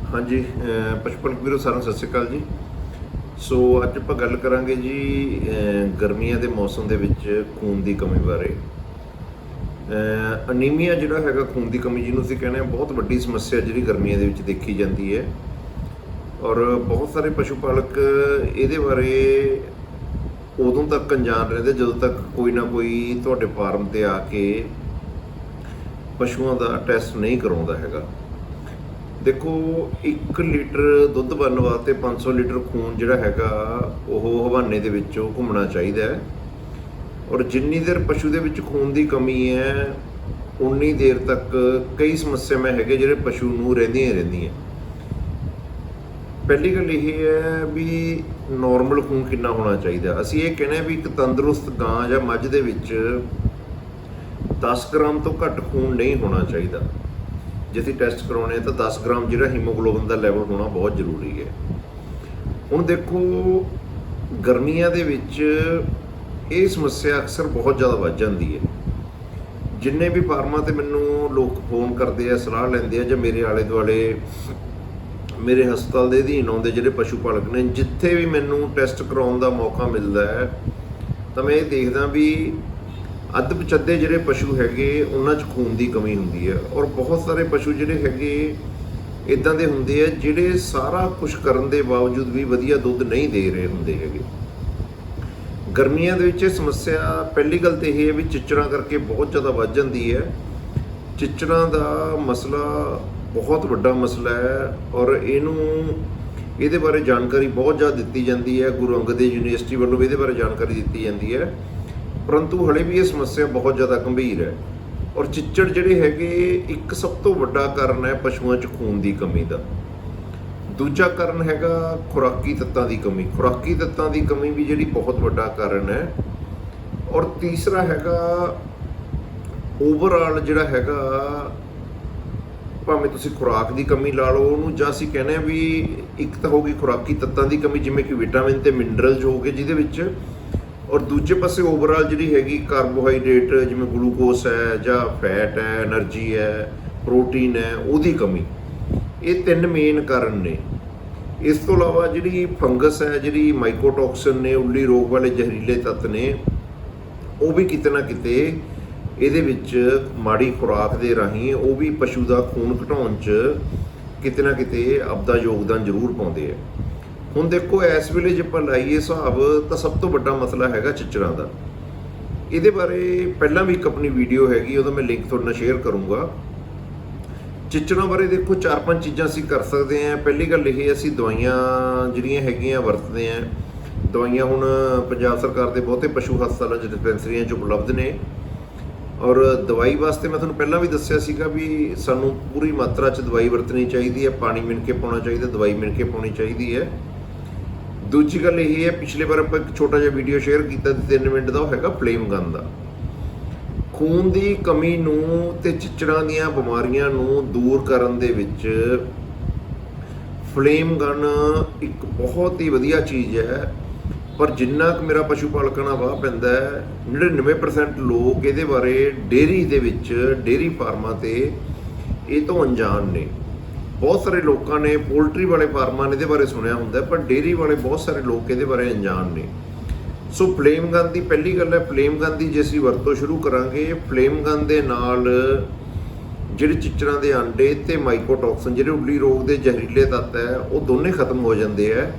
हाँ जी, पशु पालक वीरो साਰਿਆਂ ਨੂੰ ਸਤਿ ਸ਼੍ਰੀ ਅਕਾਲ ਜੀ। ਸੋ ਅੱਜ ਆਪਾਂ ਗੱਲ ਕਰਾਂਗੇ ਜੀ ਗਰਮੀਆਂ ਦੇ ਮੌਸਮ ਦੇ ਵਿੱਚ ਖੂਨ ਦੀ ਕਮੀ ਬਾਰੇ। ਅਨੀਮੀਆ ਜਿਹੜਾ ਹੈਗਾ, ਖੂਨ ਦੀ ਕਮੀ ਜਿਹਨੂੰ ਅਸੀਂ ਕਹਿੰਦੇ ਹਾਂ, ਬਹੁਤ ਵੱਡੀ ਸਮੱਸਿਆ ਜਿਹੜੀ ਗਰਮੀਆਂ ਦੇ ਵਿੱਚ ਦੇਖੀ ਜਾਂਦੀ ਹੈ ਔਰ ਬਹੁਤ ਸਾਰੇ ਪਸ਼ੂ ਪਾਲਕ ਇਹਦੇ ਬਾਰੇ ਉਦੋਂ ਤੱਕ ਅਣਜਾਣ ਰਹਿੰਦੇ ਜਦੋਂ ਤੱਕ ਕੋਈ ਨਾ ਕੋਈ ਤੁਹਾਡੇ ਫਾਰਮ ਤੇ ਆ ਕੇ ਪਸ਼ੂਆਂ ਦਾ ਟੈਸਟ ਨਹੀਂ ਕਰਾਉਂਦਾ ਹੈਗਾ। देखो, 1 ਲੀਟਰ ਦੁੱਧ ਬਣਨ ਵਾਸਤੇ 500 ਲੀਟਰ ਖੂਨ ਜਿਹੜਾ ਹੈਗਾ ਉਹ ਹਵਾਨੇ ਦੇ ਵਿੱਚੋਂ ਘੁੰਮਣਾ ਚਾਹੀਦਾ ਹੈ ਔਰ ਜਿੰਨੀ ਦੇਰ ਪਸ਼ੂ ਦੇ ਵਿੱਚ ਖੂਨ ਦੀ ਕਮੀ ਹੈ ਉਨੀ ਦੇਰ ਤੱਕ ਕਈ ਸਮੱਸਿਆਵਾਂ ਹੈਗੇ ਜਿਹੜੇ ਪਸ਼ੂ ਨੂੰ ਰਹਿੰਦੀਆਂ। ਪਹਿਲੀ ਗੱਲ ਇਹ ਹੈ ਵੀ ਨਾਰਮਲ ਖੂਨ ਕਿੰਨਾ ਹੋਣਾ ਚਾਹੀਦਾ। ਅਸੀਂ ਇਹ ਕਹਿੰਦੇ ਵੀ ਇੱਕ ਤੰਦਰੁਸਤ ਗਾਂ ਜਾਂ ਮੱਝ ਦੇ ਵਿੱਚ 10 ਗ੍ਰਾਮ ਤੋਂ ਘੱਟ ਖੂਨ ਨਹੀਂ ਹੋਣਾ ਚਾਹੀਦਾ। ਜੇ ਅਸੀਂ ਟੈਸਟ ਕਰਾਉਣੇ ਤਾਂ 10 ਗ੍ਰਾਮ ਜਿਹੜਾ ਹੀਮੋਗਲੋਬਿਨ ਦਾ ਲੈਵਲ ਹੋਣਾ ਬਹੁਤ ਜ਼ਰੂਰੀ ਹੈ। ਹੁਣ ਦੇਖੋ, ਗਰਮੀਆਂ ਦੇ ਵਿੱਚ ਇਹ ਸਮੱਸਿਆ ਅਕਸਰ ਬਹੁਤ ਜ਼ਿਆਦਾ ਵੱਧ ਜਾਂਦੀ ਹੈ। ਜਿੰਨੇ ਵੀ ਫਾਰਮਾਂ ਤੇ ਮੈਨੂੰ ਲੋਕ ਫੋਨ ਕਰਦੇ ਆ, ਸਲਾਹ ਲੈਂਦੇ ਆ, ਜਾਂ ਮੇਰੇ ਆਲੇ ਦੁਆਲੇ ਮੇਰੇ ਹਸਪਤਾਲ ਦੇ ਅਧੀਨ ਆਉਂਦੇ ਜਿਹੜੇ ਪਸ਼ੂ ਪਾਲਕ ਨੇ, ਜਿੱਥੇ ਵੀ ਮੈਨੂੰ ਟੈਸਟ ਕਰਾਉਣ ਦਾ ਮੌਕਾ ਮਿਲਦਾ ਹੈ ਤਾਂ ਮੈਂ ਇਹ ਦੇਖਦਾ ਵੀ ਅੱਧ ਪਚੱਧੇ ਜਿਹੜੇ ਪਸ਼ੂ ਹੈਗੇ ਉਹਨਾਂ 'ਚ ਖੂਨ ਦੀ ਕਮੀ ਹੁੰਦੀ ਹੈ ਔਰ ਬਹੁਤ ਸਾਰੇ ਪਸ਼ੂ ਜਿਹੜੇ ਹੈਗੇ ਇੱਦਾਂ ਦੇ ਹੁੰਦੇ ਆ ਜਿਹੜੇ ਸਾਰਾ ਕੁਝ ਕਰਨ ਦੇ ਬਾਵਜੂਦ ਵੀ ਵਧੀਆ ਦੁੱਧ ਨਹੀਂ ਦੇ ਰਹੇ ਹੁੰਦੇ ਹੈਗੇ। ਗਰਮੀਆਂ ਦੇ ਵਿੱਚ ਇਹ ਸਮੱਸਿਆ ਪਹਿਲੀ ਗੱਲ ਤਾਂ ਇਹ ਹੈ ਵੀ ਚਿੱਚੜਾਂ ਕਰਕੇ ਬਹੁਤ ਜ਼ਿਆਦਾ ਵੱਧ ਜਾਂਦੀ ਹੈ। ਚਿੱਚੜਾਂ ਦਾ ਮਸਲਾ ਬਹੁਤ ਵੱਡਾ ਮਸਲਾ ਹੈ ਔਰ ਇਹਦੇ ਬਾਰੇ ਜਾਣਕਾਰੀ ਬਹੁਤ ਜ਼ਿਆਦਾ ਦਿੱਤੀ ਜਾਂਦੀ ਹੈ। ਗੁਰੂ ਅੰਗਦ ਦੇਵ ਯੂਨੀਵਰਸਿਟੀ ਵੱਲੋਂ ਇਹਦੇ ਬਾਰੇ ਜਾਣਕਾਰੀ ਦਿੱਤੀ ਜਾਂਦੀ ਹੈ, ਪਰੰਤੂ ਹਲੇ ਵੀ ਇਹ ਸਮੱਸਿਆ ਬਹੁਤ ਜ਼ਿਆਦਾ ਗੰਭੀਰ ਹੈ ਔਰ ਚਿੱਚੜ ਜਿਹੜੇ ਹੈਗੇ ਇੱਕ ਸਭ ਤੋਂ ਵੱਡਾ ਕਾਰਨ ਹੈ ਪਸ਼ੂਆਂ 'ਚ ਖੂਨ ਦੀ ਕਮੀ ਦਾ। ਦੂਜਾ ਕਾਰਨ ਹੈਗਾ ਖੁਰਾਕੀ ਤੱਤਾਂ ਦੀ ਕਮੀ। ਖੁਰਾਕੀ ਤੱਤਾਂ ਦੀ ਕਮੀ ਵੀ ਜਿਹੜੀ ਬਹੁਤ ਵੱਡਾ ਕਾਰਨ ਹੈ ਔਰ ਤੀਸਰਾ ਹੈਗਾ ਓਵਰਆਲ ਜਿਹੜਾ ਹੈਗਾ, ਭਾਵੇਂ ਤੁਸੀਂ ਖੁਰਾਕ ਦੀ ਕਮੀ ਲਾ ਲਓ ਉਹਨੂੰ, ਜਾਂ ਅਸੀਂ ਕਹਿੰਦੇ ਹਾਂ ਵੀ ਇੱਕ ਤਾਂ ਹੋ ਗਈ ਖੁਰਾਕੀ ਤੱਤਾਂ ਦੀ ਕਮੀ ਜਿਵੇਂ ਕਿ ਵਿਟਾਮਿਨ ਤੇ ਮਿਨਰਲਸ ਹੋ ਗਏ ਜਿਹਦੇ ਵਿੱਚ, ਔਰ ਦੂਜੇ ਪਾਸੇ ਓਵਰਆਲ ਜਿਹੜੀ ਹੈਗੀ ਕਾਰਬੋਹਾਈਡਰੇਟ ਜਿਵੇਂ ਗਲੂਕੋਸ ਹੈ ਜਾਂ ਫੈਟ ਹੈ, એનર્ਜੀ ਹੈ, ਪ੍ਰੋਟੀਨ ਹੈ, ਉਹਦੀ ਕਮੀ। ਇਹ 3 ਮੇਨ ਕਾਰਨ ਨੇ। ਇਸ ਤੋਂ ਇਲਾਵਾ ਜਿਹੜੀ ਫੰਗਸ ਹੈ, ਜਿਹੜੀ ਮਾਈਕੋਟੌਕਸਿਨ ਨੇ, ਉੱਲੀ ਰੋਗ ਵਾਲੇ ਜ਼ਹਿਰੀਲੇ ਤੱਤ ਨੇ, ਉਹ ਵੀ ਕਿਤੇ ਨਾ ਕਿਤੇ ਇਹਦੇ ਵਿੱਚ ਮਾੜੀ ਖੁਰਾਕ ਦੇ ਰਾਹੀਂ ਉਹ ਵੀ ਪਸ਼ੂ ਦਾ ਖੂਨ ਘਟਾਉਣ 'ਚ ਕਿਤੇ ਨਾ ਕਿਤੇ ਆਪਦਾ ਯੋਗਦਾਨ ਜ਼ਰੂਰ ਪਾਉਂਦੇ ਆ। ਹੁਣ ਦੇਖੋ, ਇਸ ਵੇਲੇ ਜੇ ਆਪਾਂ ਲਾਈਏ ਹਿਸਾਬ ਤਾਂ ਸਭ ਤੋਂ ਵੱਡਾ ਮਸਲਾ ਹੈਗਾ ਚਿੱਚੜਾਂ ਦਾ। ਇਹਦੇ ਬਾਰੇ ਪਹਿਲਾਂ ਵੀ ਇੱਕ ਆਪਣੀ ਵੀਡੀਓ ਹੈਗੀ, ਉਹਦਾ ਮੈਂ ਲਿੰਕ ਤੁਹਾਡੇ ਨਾਲ ਸ਼ੇਅਰ ਕਰੂੰਗਾ। ਚਿੱਚੜਾਂ ਬਾਰੇ ਦੇਖੋ 4-5 ਚੀਜ਼ਾਂ ਅਸੀਂ ਕਰ ਸਕਦੇ ਹਾਂ। ਪਹਿਲੀ ਗੱਲ ਇਹ, ਅਸੀਂ ਦਵਾਈਆਂ ਜਿਹੜੀਆਂ ਹੈਗੀਆਂ ਵਰਤਦੇ ਹਾਂ। ਦਵਾਈਆਂ ਹੁਣ ਪੰਜਾਬ ਸਰਕਾਰ ਦੇ ਬਹੁਤੇ ਪਸ਼ੂ ਹਸਪਤਾਲਾਂ 'ਚ, ਡਿਸਪੈਂਸਰੀਆਂ 'ਚ ਉਪਲਬਧ ਨੇ ਔਰ ਦਵਾਈ ਵਾਸਤੇ ਮੈਂ ਤੁਹਾਨੂੰ ਪਹਿਲਾਂ ਵੀ ਦੱਸਿਆ ਸੀਗਾ ਵੀ ਸਾਨੂੰ ਪੂਰੀ ਮਾਤਰਾ 'ਚ ਦਵਾਈ ਵਰਤਣੀ ਚਾਹੀਦੀ ਹੈ। ਪਾਣੀ ਮਿਣ ਕੇ ਪਾਉਣਾ ਚਾਹੀਦਾ, ਦਵਾਈ ਮਿਣ ਕੇ ਪਾਉਣੀ ਚਾਹੀਦੀ ਹੈ। ਦੂਜੀ ਗੱਲ ਇਹ ਹੈ, ਪਿਛਲੇ ਵਾਰ ਆਪਾਂ ਇੱਕ ਛੋਟਾ ਜਿਹਾ ਵੀਡੀਓ ਸ਼ੇਅਰ ਕੀਤਾ 3 ਮਿੰਟ ਦਾ, ਉਹ ਹੈਗਾ ਫਲੇਮ ਗਨ ਦਾ। ਖੂਨ ਦੀ ਕਮੀ ਨੂੰ ਤੇ ਚਿੱਚੜਾਂ ਦੀਆਂ ਬਿਮਾਰੀਆਂ ਨੂੰ ਦੂਰ ਕਰਨ ਦੇ ਵਿੱਚ ਫਲੇਮ ਗਨ ਇੱਕ ਬਹੁਤ ਹੀ ਵਧੀਆ ਚੀਜ਼ ਹੈ। ਪਰ ਜਿੰਨਾ ਕੁ ਮੇਰਾ ਪਸ਼ੂ ਪਾਲਕਾਂ ਨਾਲ ਵਾਹ ਪੈਂਦਾ ਹੈ, 99% ਲੋਕ ਇਹਦੇ ਬਾਰੇ ਡੇਅਰੀ ਦੇ ਵਿੱਚ, ਡੇਅਰੀ ਫਾਰਮਾਂ ਤੇ ਇਹ ਤੋਂ ਅਣਜਾਣ ਨੇ। ਬਹੁਤ ਸਾਰੇ ਲੋਕਾਂ ਨੇ ਪੋਲਟਰੀ ਵਾਲੇ ਫਾਰਮਾਂ ਨੇ ਇਹਦੇ ਬਾਰੇ ਸੁਣਿਆ ਹੁੰਦਾ, ਪਰ ਡੇਅਰੀ ਵਾਲੇ ਬਹੁਤ ਸਾਰੇ ਲੋਕ ਇਹਦੇ ਬਾਰੇ ਅਣਜਾਣ ਨੇ। ਸੋ ਫਲੇਮ ਗਨ ਦੀ ਪਹਿਲੀ ਗੱਲ ਹੈ, ਫਲੇਮ ਗਨ ਦੀ ਜੇ ਅਸੀਂ ਵਰਤੋਂ ਸ਼ੁਰੂ ਕਰਾਂਗੇ, ਫਲੇਮ ਗਨ ਦੇ ਨਾਲ ਜਿਹੜੇ ਚਿੱਚੜਾਂ ਦੇ ਆਂਡੇ ਤੇ ਮਾਈਕੋਟੌਕਸਿਨ, ਜਿਹੜੇ ਉੱਲੀ ਰੋਗ ਦੇ ਜ਼ਹਿਰੀਲੇ ਤੱਤ ਹੈ, ਉਹ ਦੋਨੇ ਖਤਮ ਹੋ ਜਾਂਦੇ ਹੈ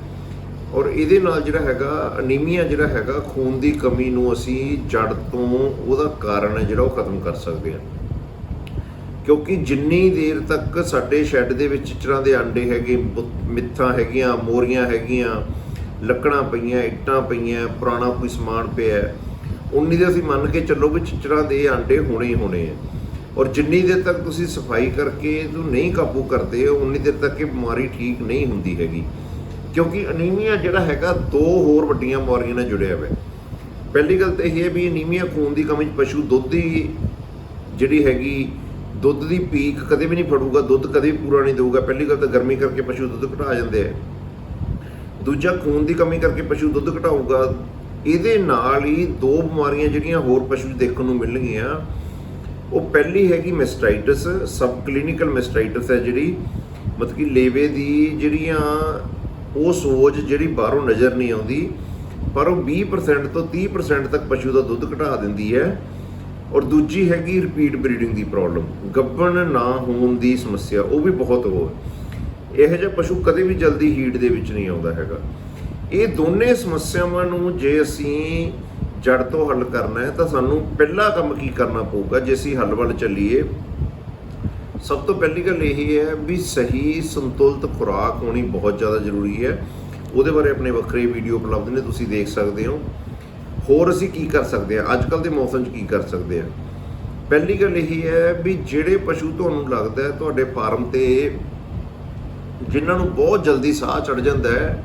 ਔਰ ਇਹਦੇ ਨਾਲ ਜਿਹੜਾ ਹੈਗਾ ਅਨੀਮੀਆ ਜਿਹੜਾ ਹੈਗਾ, ਖੂਨ ਦੀ ਕਮੀ ਨੂੰ ਅਸੀਂ ਜੜ ਤੋਂ, ਉਹਦਾ ਕਾਰਨ ਹੈ ਜਿਹੜਾ, ਉਹ ਖਤਮ ਕਰ ਸਕਦੇ ਹਾਂ। ਕਿਉਂਕਿ ਜਿੰਨੀ ਦੇਰ ਤੱਕ ਸਾਡੇ ਸ਼ੈੱਡ ਦੇ ਵਿੱਚ ਚਿੱਚੜਾਂ ਦੇ ਆਂਡੇ ਹੈਗੇ, ਮਿੱਥਾਂ ਹੈਗੀਆਂ, ਮੋਰੀਆਂ ਹੈਗੀਆਂ, ਲੱਕੜਾਂ ਪਈਆਂ, ਇੱਟਾਂ ਪਈਆਂ, ਪੁਰਾਣਾ ਕੋਈ ਸਮਾਨ ਪਿਆ, ਉਨੀ ਦੇਰ ਅਸੀਂ ਮੰਨ ਕੇ ਚੱਲੋ ਵੀ ਚਿੱਚੜਾਂ ਦੇ ਆਂਡੇ ਹੋਣੇ ਹੀ ਹੋਣੇ ਆ। ਔਰ ਜਿੰਨੀ ਦੇਰ ਤੱਕ ਤੁਸੀਂ ਸਫਾਈ ਕਰਕੇ ਇਹਨੂੰ ਨਹੀਂ ਕਾਬੂ ਕਰਦੇ ਉਨੀ ਦੇਰ ਤੱਕ ਇਹ ਬਿਮਾਰੀ ਠੀਕ ਨਹੀਂ ਹੁੰਦੀ ਹੈਗੀ। ਕਿਉਂਕਿ ਅਨੀਮੀਆ ਜਿਹੜਾ ਹੈਗਾ 2 ਹੋਰ ਵੱਡੀਆਂ ਬਿਮਾਰੀਆਂ ਨਾਲ ਜੁੜਿਆ ਹੋਇਆ। ਪਹਿਲੀ ਗੱਲ ਤਾਂ ਇਹ ਹੈ ਵੀ ਅਨੀਮੀਆ ਖੂਨ ਦੀ ਕਮੀ 'ਚ ਪਸ਼ੂ ਦੁੱਧ ਦੀ ਜਿਹੜੀ ਹੈਗੀ, ਦੁੱਧ ਦੀ ਪੀਕ ਕਦੇ ਵੀ ਨਹੀਂ ਫੜੂਗਾ, ਦੁੱਧ ਕਦੇ ਵੀ ਪੂਰਾ ਨਹੀਂ ਦੇਊਗਾ। ਪਹਿਲੀ ਗੱਲ ਤਾਂ ਗਰਮੀ ਕਰਕੇ ਪਸ਼ੂ ਦੁੱਧ ਘਟਾ ਜਾਂਦੇ ਆ। ਦੂਜਾ, ਖੂਨ ਦੀ ਕਮੀ ਕਰਕੇ ਪਸ਼ੂ ਦੁੱਧ ਘਟਾਊਗਾ। ਇਹਦੇ ਨਾਲ ਹੀ 2 ਬਿਮਾਰੀਆਂ ਜਿਹੜੀਆਂ ਹੋਰ ਪਸ਼ੂ ਦੇਖਣ ਨੂੰ ਮਿਲਣਗੀਆਂ। ਉਹ ਪਹਿਲੀ ਹੈਗੀ ਮੈਸਟਾਈਟਸ, ਸਬ ਕਲੀਨਿਕਲ ਮੈਸਟਾਈਟਸ ਹੈ ਜਿਹੜੀ, ਮਤਲਬ ਕਿ ਲੇਵੇ ਦੀ ਜਿਹੜੀਆਂ ਉਹ ਸੋਜ ਜਿਹੜੀ ਬਾਹਰੋਂ ਨਜ਼ਰ ਨਹੀਂ ਆਉਂਦੀ, ਪਰ ਉਹ 20% ਤੋਂ 30% ਤੱਕ ਪਸ਼ੂ ਦਾ ਦੁੱਧ ਘਟਾ ਦਿੰਦੀ ਹੈ। ਔਰ ਦੂਜੀ ਹੈਗੀ ਰਿਪੀਟ ਬਰੀਡਿੰਗ ਦੀ ਪ੍ਰੋਬਲਮ, ਗੱਭਣ ਨਾ ਹੋਣ ਦੀ ਸਮੱਸਿਆ, ਉਹ ਵੀ ਬਹੁਤ ਹੋ ਇਹੋ ਜਿਹਾ ਪਸ਼ੂ ਕਦੇ ਵੀ ਜਲਦੀ ਹੀਟ ਦੇ ਵਿੱਚ ਨਹੀਂ ਆਉਂਦਾ ਹੈਗਾ। ਇਹ ਦੋਨੇ ਸਮੱਸਿਆਵਾਂ ਨੂੰ ਜੇ ਅਸੀਂ ਜੜ ਤੋਂ ਹੱਲ ਕਰਨਾ ਹੈ ਤਾਂ ਸਾਨੂੰ ਪਹਿਲਾ ਕੰਮ ਕੀ ਕਰਨਾ ਪਊਗਾ, ਜੇ ਅਸੀਂ ਹੱਲ ਵੱਲ ਚੱਲੀਏ। ਸਭ ਤੋਂ ਪਹਿਲੀ ਗੱਲ ਇਹ ਹੈ ਵੀ ਸਹੀ ਸੰਤੁਲਿਤ ਖੁਰਾਕ ਹੋਣੀ ਬਹੁਤ ਜ਼ਿਆਦਾ ਜ਼ਰੂਰੀ ਹੈ। ਉਹਦੇ ਬਾਰੇ ਆਪਣੇ ਵੱਖਰੇ ਵੀਡੀਓ ਉਪਲਬਧ ਨੇ, ਤੁਸੀਂ ਦੇਖ ਸਕਦੇ ਹੋ। ਹੋਰ ਅਸੀਂ ਕੀ ਕਰ ਸਕਦੇ ਹਾਂ, ਅੱਜ ਕੱਲ੍ਹ ਦੇ ਮੌਸਮ 'ਚ ਕੀ ਕਰ ਸਕਦੇ ਹਾਂ। ਪਹਿਲੀ ਗੱਲ ਇਹ ਹੈ ਵੀ ਜਿਹੜੇ ਪਸ਼ੂ ਤੁਹਾਨੂੰ ਲੱਗਦਾ ਤੁਹਾਡੇ ਫਾਰਮ 'ਤੇ ਜਿਨ੍ਹਾਂ ਨੂੰ ਬਹੁਤ ਜਲਦੀ ਸਾਹ ਚੜ੍ਹ ਜਾਂਦਾ ਹੈ,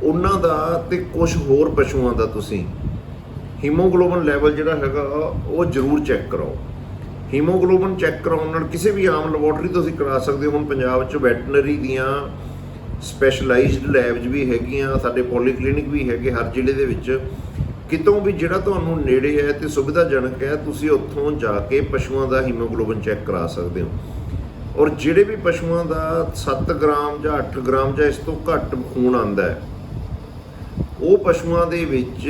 ਉਹਨਾਂ ਦਾ ਤੇ ਕੁਝ ਹੋਰ ਪਸ਼ੂਆਂ ਦਾ ਤੁਸੀਂ ਹੀਮੋਗਲੋਬਿਨ ਲੈਵਲ ਜਿਹੜਾ ਹੈਗਾ ਉਹ ਜ਼ਰੂਰ ਚੈੱਕ ਕਰਾਓ। ਹੀਮੋਗਲੋਬਿਨ ਚੈੱਕ ਕਰਾਉਣ ਨਾਲ ਕਿਸੇ ਵੀ ਆਮ ਲੈਬੋਰਟਰੀ ਤੋਂ ਤੁਸੀਂ ਕਰਾ ਸਕਦੇ ਹੋ। ਹੁਣ ਪੰਜਾਬ 'ਚ ਵੈਟਰਨਰੀ ਦੀਆਂ ਸਪੈਸ਼ਲਾਈਜ਼ਡ ਲੈਬਸ ਵੀ ਹੈਗੀਆਂ, ਸਾਡੇ ਪੋਲੀਕਲੀਨਿਕ ਵੀ ਹੈਗੇ ਹਰ ਜ਼ਿਲ੍ਹੇ ਦੇ ਵਿੱਚ। ਕਿਤੋਂ ਵੀ ਜਿਹੜਾ ਤੁਹਾਨੂੰ ਨੇੜੇ ਹੈ ਤੇ ਸੁਵਿਧਾਜਨਕ ਹੈ, ਤੁਸੀਂ ਉੱਥੋਂ ਜਾ ਕੇ ਪਸ਼ੂਆਂ ਦਾ ਹੀਮੋਗਲੋਬਿਨ ਚੈੱਕ ਕਰਾ ਸਕਦੇ ਹੋ। ਔਰ ਜਿਹੜੇ ਵੀ ਪਸ਼ੂਆਂ ਦਾ 7 ਗ੍ਰਾਮ ਜਾਂ 8 ਗ੍ਰਾਮ ਜਾਂ ਇਸ ਤੋਂ ਘੱਟ ਖੂਨ ਆਉਂਦਾ ਹੈ, ਉਹ ਪਸ਼ੂਆਂ ਦੇ ਵਿੱਚ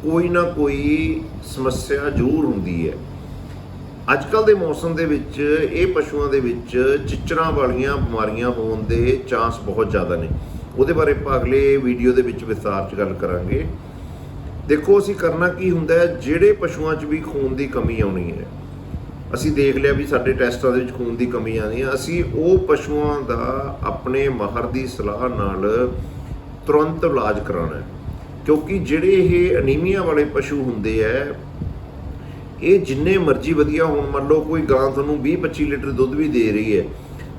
ਕੋਈ ਨਾ ਕੋਈ ਸਮੱਸਿਆ ਜ਼ਰੂਰ ਹੁੰਦੀ ਹੈ। ਅੱਜ ਕੱਲ੍ਹ ਦੇ ਮੌਸਮ ਦੇ ਵਿੱਚ ਇਹ ਪਸ਼ੂਆਂ ਦੇ ਵਿੱਚ ਚਿੱਚੜਾਂ ਵਾਲੀਆਂ ਬਿਮਾਰੀਆਂ ਹੋਣ ਦੇ ਚਾਂਸ ਬਹੁਤ ਜ਼ਿਆਦਾ ਨੇ। ਉਹਦੇ ਬਾਰੇ ਆਪਾਂ ਅਗਲੇ ਵੀਡੀਓ ਦੇ ਵਿੱਚ ਵਿਸਥਾਰ 'ਚ ਗੱਲ ਕਰਾਂਗੇ। ਦੇਖੋ ਅਸੀਂ ਕਰਨਾ ਕੀ ਹੁੰਦਾ ਹੈ, ਜਿਹੜੇ ਪਸ਼ੂਆਂ 'ਚ ਵੀ ਖੂਨ ਦੀ ਕਮੀ ਆਉਣੀ ਹੈ, ਅਸੀਂ ਦੇਖ ਲਿਆ ਵੀ ਸਾਡੇ ਟੈਸਟਾਂ ਦੇ ਵਿੱਚ ਖੂਨ ਦੀ ਕਮੀ ਆਉਂਦੀ ਹੈ, ਅਸੀਂ ਉਹ ਪਸ਼ੂਆਂ ਦਾ ਆਪਣੇ ਮਾਹਰ ਦੀ ਸਲਾਹ ਨਾਲ ਤੁਰੰਤ ਇਲਾਜ ਕਰਾਉਣਾ ਹੈ। ਕਿਉਂਕਿ ਜਿਹੜੇ ਇਹ ਅਨੀਮੀਆ ਵਾਲੇ ਪਸ਼ੂ ਹੁੰਦੇ ਹੈ, ਇਹ ਜਿੰਨੇ ਮਰਜ਼ੀ ਵਧੀਆ ਹੋਣ, ਮੰਨ ਲਓ ਕੋਈ ਗਾਂ ਤੁਹਾਨੂੰ 20-25 ਲੀਟਰ ਦੁੱਧ ਵੀ ਦੇ ਰਹੀ ਹੈ,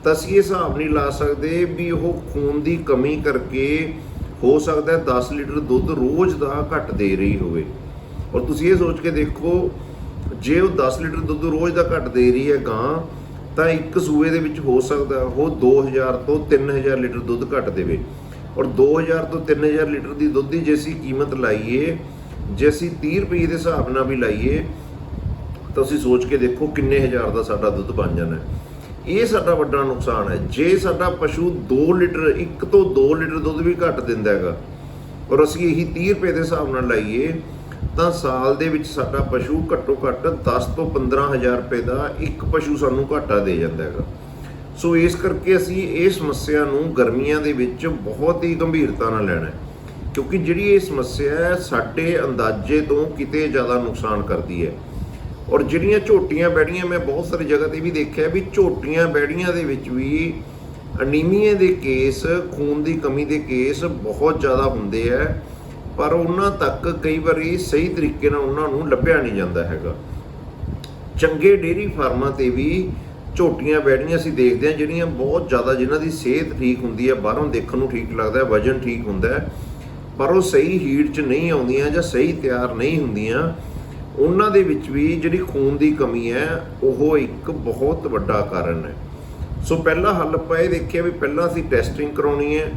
ਤਾਂ ਅਸੀਂ ਇਹ ਹਿਸਾਬ ਨਹੀਂ ਲਾ ਸਕਦੇ ਵੀ ਉਹ ਖੂਨ ਦੀ ਕਮੀ ਕਰਕੇ ਹੋ ਸਕਦਾ 10 ਲੀਟਰ ਦੁੱਧ ਰੋਜ਼ ਦਾ ਘੱਟ ਦੇ ਰਹੀ ਹੋਵੇ। ਔਰ ਤੁਸੀਂ ਇਹ ਸੋਚ ਕੇ ਦੇਖੋ, ਜੇ ਉਹ 10 ਲੀਟਰ ਦੁੱਧ ਰੋਜ਼ ਦਾ ਘੱਟ ਦੇ ਰਹੀ ਹੈ ਗਾਂ, ਤਾਂ ਇੱਕ ਸੂਏ ਦੇ ਵਿੱਚ ਹੋ ਸਕਦਾ ਉਹ 2000 ਤੋਂ 3000 ਲੀਟਰ ਦੁੱਧ ਘੱਟ ਦੇਵੇ। ਔਰ 2000 ਤੋਂ 3000 ਲੀਟਰ ਦੀ ਦੁੱਧ ਦੀ ਜੇ ਅਸੀਂ ਕੀਮਤ ਲਾਈਏ, ਜੇ ਅਸੀਂ 30 ਰੁਪਏ ਦੇ ਹਿਸਾਬ ਨਾਲ ਵੀ ਲਾਈਏ, ਤਾਂ ਤੁਸੀਂ ਸੋਚ ਕੇ ਦੇਖੋ ਕਿੰਨੇ ਹਜ਼ਾਰ ਦਾ ਸਾਡਾ ਦੁੱਧ ਬਣ ਜਾਣਾ। ਇਹ ਸਾਡਾ ਵੱਡਾ ਨੁਕਸਾਨ ਹੈ। ਜੇ ਸਾਡਾ ਪਸ਼ੂ 2 ਲੀਟਰ 1 ਤੋਂ 2 ਲੀਟਰ ਦੁੱਧ ਵੀ ਘੱਟ ਦਿੰਦਾ ਹੈਗਾ, ਔਰ ਅਸੀਂ ਇਹੀ 30 ਰੁਪਏ ਦੇ ਹਿਸਾਬ ਨਾਲ ਲਾਈਏ, ਤਾਂ ਸਾਲ ਦੇ ਵਿੱਚ ਸਾਡਾ ਪਸ਼ੂ ਘੱਟੋ ਘੱਟ 10 ਤੋਂ 15,000 ਰੁਪਏ ਦਾ ਇੱਕ ਪਸ਼ੂ ਸਾਨੂੰ ਘਾਟਾ ਦੇ ਜਾਂਦਾ ਹੈਗਾ। ਸੋ ਇਸ ਕਰਕੇ ਅਸੀਂ ਇਹ ਸਮੱਸਿਆ ਨੂੰ ਗਰਮੀਆਂ ਦੇ ਵਿੱਚ ਬਹੁਤ ਹੀ ਗੰਭੀਰਤਾ ਨਾਲ ਲੈਣਾ ਹੈ, ਕਿਉਂਕਿ ਜਿਹੜੀ ਇਹ ਸਮੱਸਿਆ ਹੈ ਸਾਡੇ ਅੰਦਾਜ਼ੇ ਤੋਂ ਕਿਤੇ ਜ਼ਿਆਦਾ ਨੁਕਸਾਨ ਕਰਦੀ ਹੈ। ਔਰ ਜਿਹੜੀਆਂ ਝੋਟੀਆਂ ਬੈੜੀਆਂ, ਮੈਂ ਬਹੁਤ ਸਾਰੀ ਜਗ੍ਹਾ 'ਤੇ ਵੀ ਦੇਖਿਆ ਵੀ ਝੋਟੀਆਂ ਬੈੜੀਆਂ ਦੇ ਵਿੱਚ ਵੀ ਅਨੀਮੀਆ ਦੇ ਕੇਸ, ਖੂਨ ਦੀ ਕਮੀ ਦੇ ਕੇਸ ਬਹੁਤ ਜ਼ਿਆਦਾ ਹੁੰਦੇ ਹੈ, ਪਰ ਉਹਨਾਂ ਤੱਕ ਕਈ ਵਾਰੀ ਸਹੀ ਤਰੀਕੇ ਨਾਲ ਉਹਨਾਂ ਨੂੰ ਲੱਭਿਆ ਨਹੀਂ ਜਾਂਦਾ ਹੈਗਾ। ਚੰਗੇ ਡੇਅਰੀ ਫਾਰਮਾਂ 'ਤੇ ਵੀ ਝੋਟੀਆਂ ਬੈੜੀਆਂ ਅਸੀਂ ਦੇਖਦੇ ਹਾਂ ਜਿਹੜੀਆਂ ਬਹੁਤ ਜ਼ਿਆਦਾ, ਜਿਨ੍ਹਾਂ ਦੀ ਸਿਹਤ ਠੀਕ ਹੁੰਦੀ ਹੈ, ਬਾਹਰੋਂ ਦੇਖਣ ਨੂੰ ਠੀਕ ਲੱਗਦਾ, ਵਜਨ ਠੀਕ ਹੁੰਦਾ, ਪਰ ਉਹ ਸਹੀ ਹੀਟ 'ਚ ਨਹੀਂ ਆਉਂਦੀਆਂ ਜਾਂ ਸਹੀ ਤਿਆਰ ਨਹੀਂ ਹੁੰਦੀਆਂ। ਉਹਨਾਂ ਦੇ ਵਿੱਚ ਵੀ ਜਿਹੜੀ ਖੂਨ ਦੀ ਕਮੀ ਹੈ ਉਹ ਇੱਕ ਬਹੁਤ ਵੱਡਾ ਕਾਰਨ ਹੈ। ਸੋ ਪਹਿਲਾ ਹੱਲ ਆਪਾਂ ਇਹ ਦੇਖਿਆ ਵੀ ਪਹਿਲਾਂ ਅਸੀਂ ਟੈਸਟਿੰਗ ਕਰਾਉਣੀ ਹੈ।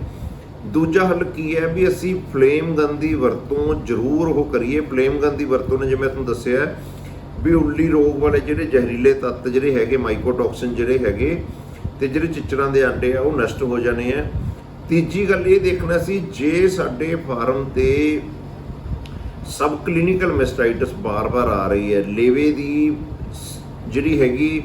ਦੂਜਾ ਹੱਲ ਕੀ ਹੈ ਵੀ ਅਸੀਂ ਫਲੇਮ ਗਨ ਦੀ ਵਰਤੋਂ ਜ਼ਰੂਰ ਉਹ ਕਰੀਏ। ਫਲੇਮ ਗਨ ਦੀ ਵਰਤੋਂ ਨੇ, ਜਿਵੇਂ ਤੁਹਾਨੂੰ ਦੱਸਿਆ ਵੀ ਉੱਲੀ ਰੋਗ ਵਾਲੇ ਜਿਹੜੇ ਜ਼ਹਿਰੀਲੇ ਤੱਤ ਜਿਹੜੇ ਹੈਗੇ, ਮਾਈਕੋਟੌਕਸਿਨ ਜਿਹੜੇ ਹੈਗੇ, ਤੇ ਜਿਹੜੇ ਚਿੱਚੜਾਂ ਦੇ ਆਂਡੇ ਆ ਉਹ ਨਸ਼ਟ ਹੋ ਜਾਣੇ ਆ। ਤੀਜੀ ਗੱਲ ਇਹ ਦੇਖਣਾ ਸੀ, ਜੇ ਸਾਡੇ ਫਾਰਮ 'ਤੇ ਸਬ ਕਲੀਨਿਕਲ ਮੈਸਟਾਈਟਸ ਬਾਰ-ਬਾਰ ਆ ਰਹੀ ਹੈ, ਲੇਵੇ ਦੀ ਜਿਹੜੀ ਹੈਗੀ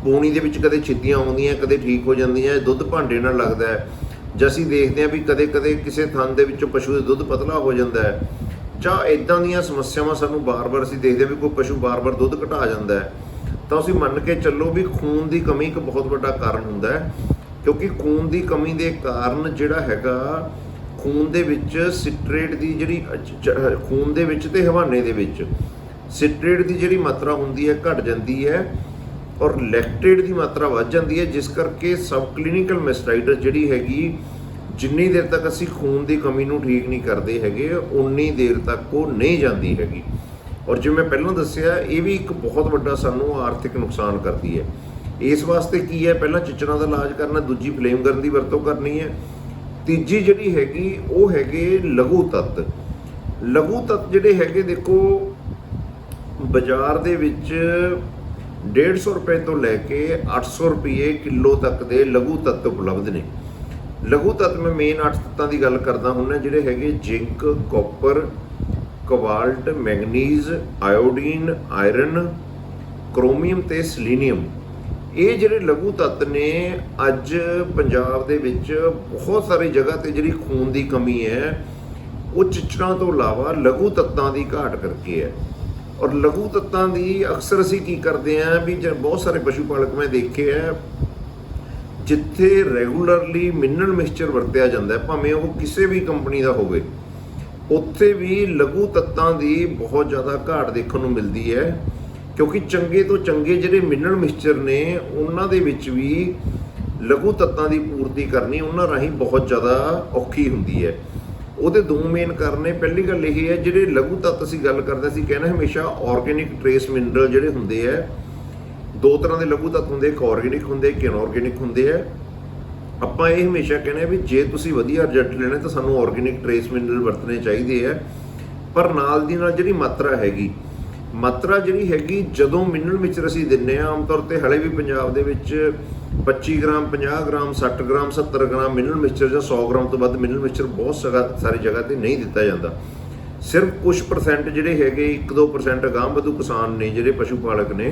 ਪੂਣੀ ਦੇ ਵਿੱਚ ਕਦੇ ਛਿੱਤੀਆਂ ਆਉਂਦੀਆਂ, ਕਦੇ ਠੀਕ ਹੋ ਜਾਂਦੀਆਂ, ਦੁੱਧ ਭਾਂਡੇ ਨਾਲ ਲੱਗਦਾ ਹੈ, ਜਾਂ ਅਸੀਂ ਦੇਖਦੇ ਹਾਂ ਵੀ ਕਦੇ-ਕਦੇ ਕਿਸੇ ਥਣ ਦੇ ਵਿੱਚੋਂ ਪਸ਼ੂ ਦਾ ਦੁੱਧ ਪਤਲਾ ਹੋ ਜਾਂਦਾ ਹੈ, ਜਾਂ ਇੱਦਾਂ ਦੀਆਂ ਸਮੱਸਿਆਵਾਂ ਸਾਨੂੰ ਬਾਰ-ਬਾਰ ਅਸੀਂ ਦੇਖਦੇ ਹਾਂ ਵੀ ਕੋਈ ਪਸ਼ੂ ਬਾਰ-ਬਾਰ ਦੁੱਧ ਘਟਾ ਜਾਂਦਾ ਹੈ, ਤਾਂ ਅਸੀਂ ਮੰਨ ਕੇ ਚੱਲੋ ਵੀ ਖੂਨ ਦੀ ਕਮੀ ਇੱਕ ਬਹੁਤ ਵੱਡਾ ਕਾਰਨ ਹੁੰਦਾ ਹੈ। ਕਿਉਂਕਿ ਖੂਨ ਦੀ ਕਮੀ ਦੇ ਕਾਰਨ ਜਿਹੜਾ ਹੈਗਾ, ਖੂਨ ਦੇ ਵਿੱਚ ਸਿਟਰੇਟ ਦੀ ਜਿਹੜੀ ਖੂਨ ਦੇ ਵਿੱਚ ਤੇ ਹਵਾਨੇ ਦੇ ਵਿੱਚ ਸਿਟਰੇਟ ਦੀ ਜਿਹੜੀ ਮਾਤਰਾ ਹੁੰਦੀ ਹੈ ਘਟ ਜਾਂਦੀ ਹੈ, ਔਰ ਲੈਕਟੇਟ ਦੀ ਮਾਤਰਾ ਵੱਧ ਜਾਂਦੀ ਹੈ, ਜਿਸ ਕਰਕੇ ਸਬ ਕਲੀਨਿਕਲ ਮੈਸਟਾਈਟਸ ਜਿਹੜੀ ਹੈਗੀ, ਜਿੰਨੀ ਦੇਰ ਤੱਕ ਅਸੀਂ ਖੂਨ ਦੀ ਕਮੀ ਨੂੰ ਠੀਕ ਨਹੀਂ ਕਰਦੇ ਹੈਗੇ, ਉਨੀ ਦੇਰ ਤੱਕ ਉਹ ਨਹੀਂ ਜਾਂਦੀ ਹੈਗੀ। ਔਰ ਜਿਵੇਂ ਮੈਂ ਪਹਿਲਾਂ ਦੱਸਿਆ, ਇਹ ਵੀ ਇੱਕ ਬਹੁਤ ਵੱਡਾ ਸਾਨੂੰ ਆਰਥਿਕ ਨੁਕਸਾਨ ਕਰਦੀ ਹੈ। ਇਸ ਵਾਸਤੇ ਕੀ ਹੈ, ਪਹਿਲਾਂ ਚਿੱਚੜਾਂ ਦਾ ਇਲਾਜ ਕਰਨਾ, ਦੂਜੀ ਫਲੇਮ ਗਨ ਦੀ ਵਰਤੋਂ ਕਰਨੀ ਹੈ, ਤੀਜੀ ਜਿਹੜੀ ਹੈਗੀ ਉਹ ਹੈਗੇ ਲਘੂ ਤੱਤ। ਲਘੂ ਤੱਤ ਜਿਹੜੇ ਹੈਗੇ, ਦੇਖੋ ਬਾਜ਼ਾਰ ਦੇ ਵਿੱਚ 150 ਰੁਪਏ ਤੋਂ ਲੈ ਕੇ 800 ਰੁਪਏ ਕਿਲੋ ਤੱਕ ਦੇ ਲਘੂ ਤੱਤ ਉਪਲਬਧ ਨੇ। ਲਘੂ ਤੱਤ ਮੈਂ ਮੇਨ 8 ਤੱਤਾਂ ਦੀ ਗੱਲ ਕਰਦਾ ਹੁੰਦਾ, ਜਿਹੜੇ ਹੈਗੇ zinc, copper, cobalt, manganese, iodine, iron, chromium ਤੇ ਸਲੀਨੀਅਮ। ਇਹ ਜਿਹੜੇ ਲਘੂ ਤੱਤ ਨੇ ਅੱਜ ਪੰਜਾਬ ਦੇ ਵਿੱਚ ਬਹੁਤ ਸਾਰੀ ਜਗ੍ਹਾ ਤੇ ਜਿਹੜੀ ਖੂਨ ਦੀ ਕਮੀ ਹੈ ਉਹ ਚਿੱਚੜਾਂ ਤੋਂ ਇਲਾਵਾ ਲਘੂ ਤੱਤਾਂ ਦੀ ਘਾਟ ਕਰਕੇ ਹੈ। ਔਰ ਲਘੂ ਤੱਤਾਂ ਦੀ ਅਕਸਰ ਅਸੀਂ ਕੀ ਕਰਦੇ ਹਾਂ ਵੀ ਬਹੁਤ ਸਾਰੇ ਪਸ਼ੂ ਪਾਲਕ ਮੈਂ ਦੇਖੇ ਹੈ ਜਿੱਥੇ ਰੈਗੂਲਰਲੀ ਮਿਨਰਲ ਮਿਕਸਚਰ ਵਰਤਿਆ ਜਾਂਦਾ ਹੈ, ਭਾਵੇਂ ਉਹ ਕਿਸੇ ਵੀ ਕੰਪਨੀ ਦਾ ਹੋਵੇ, ਉੱਥੇ ਵੀ ਲਘੂ ਤੱਤਾਂ ਦੀ ਬਹੁਤ ਜ਼ਿਆਦਾ ਘਾਟ ਦੇਖਣ ਨੂੰ ਮਿਲਦੀ ਹੈ। ਕਿਉਂਕਿ ਚੰਗੇ ਤੋਂ ਚੰਗੇ ਜਿਹੜੇ ਮਿਨਰਲ ਮਿਕਸਚਰ ਨੇ ਉਹਨਾਂ ਦੇ ਵਿੱਚ ਵੀ ਲਘੂ ਤੱਤਾਂ ਦੀ ਪੂਰਤੀ ਕਰਨੀ ਉਹਨਾਂ ਰਾਹੀਂ ਬਹੁਤ ਜ਼ਿਆਦਾ ਔਖੀ ਹੁੰਦੀ ਹੈ। ਉਹਦੇ ਦੋ ਮੇਨ ਕਾਰਨ ਨੇ। ਪਹਿਲੀ ਗੱਲ ਇਹ ਹੈ, ਜਿਹੜੇ ਲਘੂ ਤੱਤ ਅਸੀਂ ਗੱਲ ਕਰਦੇ ਸੀ, ਕਹਿੰਦੇ ਹਮੇਸ਼ਾ ਆਰਗੈਨਿਕ ਟਰੇਸ ਮਿਨਰਲ ਜਿਹੜੇ ਹੁੰਦੇ ਆ, ਦੋ ਤਰ੍ਹਾਂ ਦੇ ਲਘੂ ਤੱਤ ਹੁੰਦੇ, ਇੱਕ ਆਰਗੈਨਿਕ ਹੁੰਦੇ, ਇੱਕ ਇਨਆਰਗੈਨਿਕ ਹੁੰਦੇ ਆ। ਆਪਾਂ ਇਹ ਹਮੇਸ਼ਾ ਕਹਿੰਦੇ ਆ ਵੀ ਜੇ ਤੁਸੀਂ ਵਧੀਆ ਰਿਜ਼ਲਟ ਲੈਣੇ ਤਾਂ ਸਾਨੂੰ ਆਰਗੈਨਿਕ ਟਰੇਸ ਮਿਨਰਲ ਵਰਤਣੇ ਚਾਹੀਦੇ ਆ। ਪਰ ਨਾਲ ਦੀ ਨਾਲ ਜਿਹੜੀ ਮਾਤਰਾ ਜਿਹੜੀ ਹੈਗੀ ਜਦੋਂ ਮਿਨਰਲ ਮਿਕਸਚਰ ਅਸੀਂ ਦਿੰਦੇ ਆ, ਆਮ ਤੌਰ ਤੇ ਹਲੇ ਵੀ ਪੰਜਾਬ ਦੇ ਵਿੱਚ 25 gram, 50 gram, 60 gram, 70 gram mineral mixture ਜਾਂ 100 ਗ੍ਰਾਮ ਤੋਂ ਵੱਧ ਮਿਨਰਲ ਮਿਕਸਚਰ ਬਹੁਤ ਸਾਰੀ ਜਗ੍ਹਾ ਤੇ ਨਹੀਂ ਦਿੱਤਾ ਜਾਂਦਾ। ਸਿਰਫ ਕੁਝ ਪਰਸੈਂਟ ਜਿਹੜੇ ਹੈਗੇ 1-2% ਅਗਾਂਹਵਧੂ ਕਿਸਾਨ ਨੇ, ਜਿਹੜੇ ਪਸ਼ੂ ਪਾਲਕ ਨੇ,